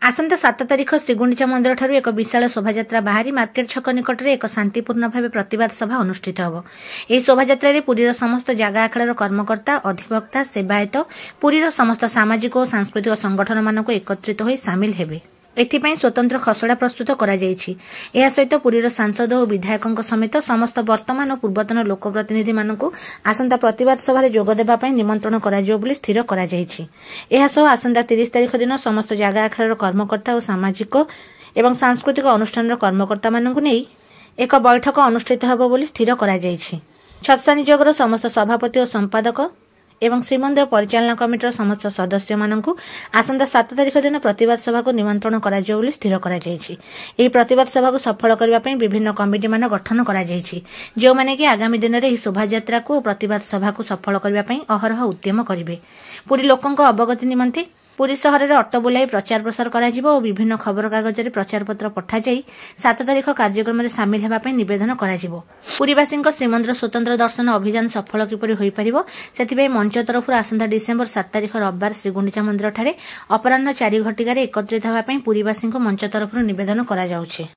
आसंता 7 तारिख श्रीगुंडीचा मंदिर ठारू एक विशाल शोभायात्रा बाहरी मार्केट छक निकट में एक शांतिपूर्ण भाव प्रतिवाद सभा अनुष्ठित होब। यह शोभायात्रा पुरीर समस्त जगह आखड़ार कर्मकर्ता अधिवक्ता सेवायत पुरीर समस्त सामाजिक और सांस्कृतिक संगठन मानक एकत्रित हो सामिल हेबे। एथिपाई स्वतंत्र खसड़ा प्रस्तुत करा जायछि। एहा सहित पुरीर सांसद और विधायकों समेत समस्त वर्तमान और पूर्वतन लोकप्रतिनिधि मानकु आसंता प्रतिवाद सभा जोग देबा पई निमंत्रण करा जिवो बोली स्थिर करा जायछि। एहा सह आसंता 30 तारिख दिन समस्त जगह आखड़ार कर्मकर्ता और सामाजिक एवं सांस्कृतिक अनुष्ठान कर्मकर्ता मानकु नेई एक बैठक अनुष्ठित हेबो बोली स्थिर करा जायछि। छत्सा नियोगर समस्त सभापति और संपादक एवं श्रीमंदिर परिचालना कमिटर समस्त सदस्य मानकु आसंता 7 तारिख दिन प्रतिवाद सभा को निमंत्रण करा जिवो बोली स्थिर करा जायछि। एही प्रतिवाद सभा को सफल करबा पई विभिन्न कमिटी मान गठन करा जायछि, जो माने कि आगामी दिन रे शोभायात्रा को प्रतिवाद सभा को सफल करबा पई अहरह उद्यम करिवे। पुरी लोकंक अवगति निमंते पुरी सहर में अटो बुलाई प्रचार प्रसार करा जिवो और विभिन्न खबर कागज रे प्रचार पत्र पठा जाई 7 तारिख कार्यक्रम में सामिल हेबा पई निवेदन करा जिवो। पुरीवासी श्रीमंदिर स्वतंत्र दर्शन अभियान सफल किपरि होई परिबो सेथिबे मंच तरफ आसंता डिसेम्बर 7 तारिख रविवार श्रीगुंडीचा मंदिर ठारे अपराह्न 4 घटिकार एकत्रित हेबा पई पुरीवासी मंच तरफ निवेदन करा जाउछि।